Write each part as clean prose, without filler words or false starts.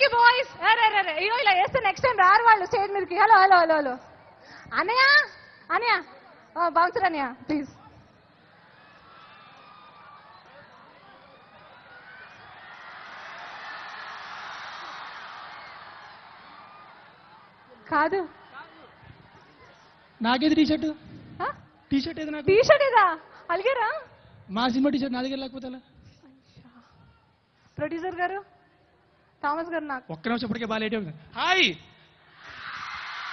Thank you boys. అయ్యో ఇలా వేస్తే నెక్స్ట్ టైం రారు వాళ్ళు స్టేజ్ మీదకి. హలో హలో హలో హలో అన్నయ్య అన్నయ్య బౌన్సర్ అన్నయ్య ప్లీజ్. కాదు నాకేది టీ షర్ట్ ఏది నాకు టీ షర్ట్ ఏదా అలిగారా? మా సినిమా టీ షర్ట్ నా దగ్గర లేకపోతే ప్రొడ్యూసర్ గారు థామస్ గారు నాకు ఒక్క నిమిషం ఇప్పటికే బాగా లేట్ అవుతుంది. హాయ్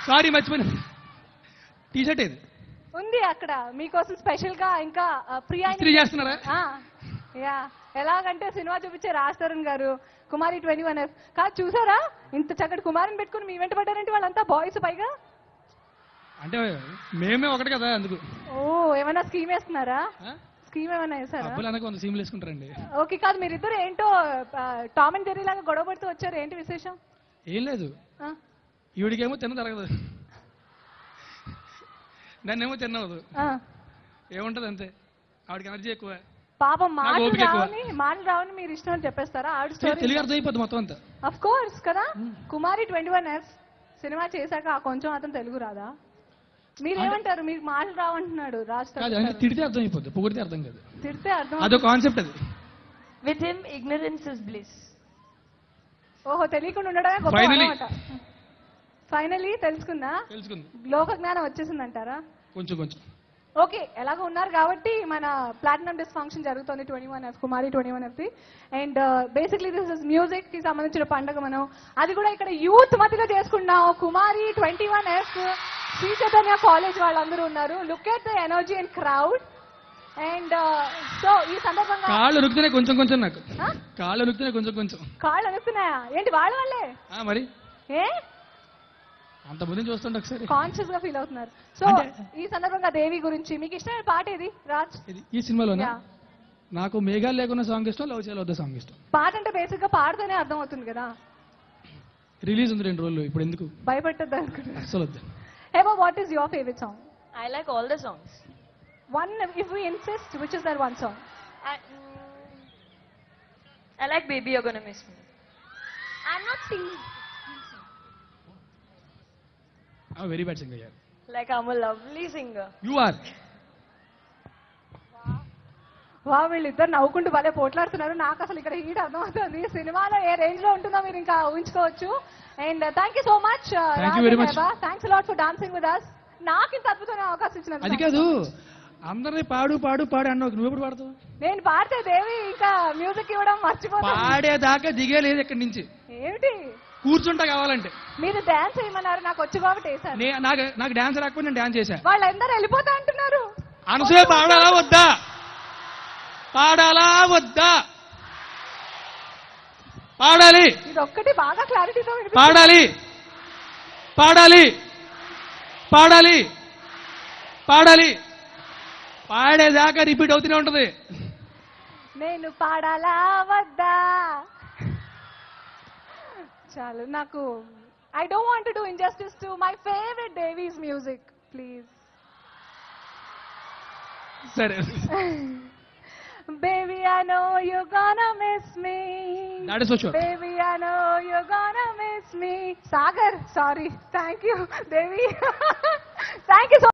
సారీ మర్చిపోయినా. టీ షర్ట్ ఏది ఉంది అక్కడ మీకోసం స్పెషల్ గా. ఇంకా ప్రియా చేస్తున్నారా? యా ఎలాగంటే సినిమా చూపించే రాజ్ తరుణ్ గారు కుమారి 21F కాదు చూసారా? ఇంత చక్కటి కుమారిని పెట్టుకుని మీ వెంట పడ్డారంటే వాళ్ళంతా బాయ్స్ పైగా. అంటే మేమే ఒకటి కదా అందుకు. ఓ ఏమైనా స్కీమ్ వేస్తున్నారా? స్కీమ్ ఏమైనా వేసారా? కొంత సీమ్లు వేసుకుంటారండి. ఓకే కాదు మీరిద్దరు ఏంటో టామ్ అండ్ జెర్రీ లాగా గొడవ పడుతూ వచ్చారు, ఏంటి విశేషం? ఏం లేదు, ఈవిడికేమో తిన్న తరగదు, నన్నేమో తిన్నవదు. ఏముంటది అంతే, ఆవిడకి ఎనర్జీ ఎక్కువ. పాపం మాటలు రావని మీరు ఇష్టం అని చెప్పేస్తారా? తెలుగు అర్థం అయిపోద్ది మొత్తం అంతా. అఫ్ కోర్స్ కదా. కుమారి 21F సినిమా చేశాక కొంచెం అతను తెలుగు రాదా? మీరేమంటారు? మీకు మాటలు రావంటున్నాడు రాజ్ తరుణ్. తిడితే అర్థం అయిపోద్ది, పొగిడితే అర్థం కాదు. తిడితే అర్థం, అదో కాన్సెప్ట్ అది. With him ignorance is bliss. ఓహో తెలియకుండా ఉండడమే గొప్ప అన్నమాట. ఫైనలీ తెలుసుకుందా? లోక జ్ఞానం వచ్చేసిందంటారా? కొంచెం కొంచెం. ఓకే ఎలాగో ఉన్నారు కాబట్టి మన ప్లాటినం డిస్క్ ఫంక్షన్ జరుగుతుంది 21F Kumari 21F. And basically this is music కి సంబంధించిన పండుగ. మనం అది కూడా ఇక్కడ యూత్ మధ్యలో చేసుకున్నాం. కుమారి 21F శ్రీ చైతన్య కాలేజ్ వాళ్ళందరూ ఉన్నారు. Look at the energy and crowd. And so ఈ సందర్భంగా కాళ్ళు నొక్కుతున్నాయి కొంచెం కొంచెం, నాకు కాళ్ళు నొక్కుతున్నాయి కొంచెం కొంచెం. కాళ్ళు నొక్కుతున్నాయా ఏంటి వాళ్ళ వాళ్ళే? మరి ఏ అంత మంది చూస్తుంటే ఒకసారి కాన్షియస్ గా ఫీల్ అవుతున్నారు. సో ఈ సందర్భంగా దేవి గురించి మీకు ఇష్టమైన పాట ఏది రాజ్? ఈ సినిమాలో నాకు మేఘాలు లేకున్న సాంగ్ ఇష్టం, లవ్ చేయాలి వద్ద సాంగ్ ఇష్టం. పాట అంటే బేసిక్ గా పాడితేనే అర్థం అవుతుంది కదా. రిలీజ్ ఉంది 2 రోజులు, ఇప్పుడు ఎందుకు భయపెట్టద్దు అనుకుంటున్నా. అసలు వద్దు. Eva, what is your favorite song? I like all the songs. One, if we insist, which is that one song? I like Baby You're Gonna Miss Me. I'm not singing. I'm a very bad singer, yeah. Like I'm a lovely singer. You are. వా వీళ్ళిద్దరు నవ్వుకుంటూ భలే పోట్లాడుతున్నారు. నాకు అసలు ఇక్కడ heat అర్థమవుతుంది. సినిమాలో ఏ range లో ఉంటుందో మీరు ఇంకా ఊహించుకోవచ్చు. And thank you so much. Thanks a lot for dancing with us. నాకు ఇంత అద్భుతమైన అవకాశం ఇచ్చినందుకు. అది కాదు, అందరినీ పాడు పాడు పాడు అన్నావు, నువ్వు ఎప్పుడు పాడుతావు? నేను పాడితే దేవి ఇంకా మ్యూజిక్ ఇవ్వడం మర్చిపోతా. పాడేదాకా దిగే లేదు ఇక్కడి నుంచి. ఏమిటి కూర్చుంటా కావాలంటే. మీరు డాన్స్ చేయమన్నారు, నాకు వచ్చి కాబట్టి వేశాను. నాకు డాన్స్ రాకపోతే నేను డాన్స్ చేశా. వాళ్ళందరూ వెళ్ళిపోతా అంటున్నారు. అనసూయ పాడాలా వద్దా? పాడాలా వద్దా? పాడాలి. ఇది ఒక్కటి బాగా క్లారిటీతో పాడాలి పాడాలి పాడాలి పాడాలి. పాడేదాకా రిపీట్ అవుతూనే ఉంటది. నేను పాడాలా వద్దా? చాలు నాకు. I don't want to do injustice to my favourite Davies music please. సరే. Baby, I know you're gonna miss me. That is for sure. Baby, I know you're gonna miss me. Sagar, sorry. Thank you, Devi. Thank you so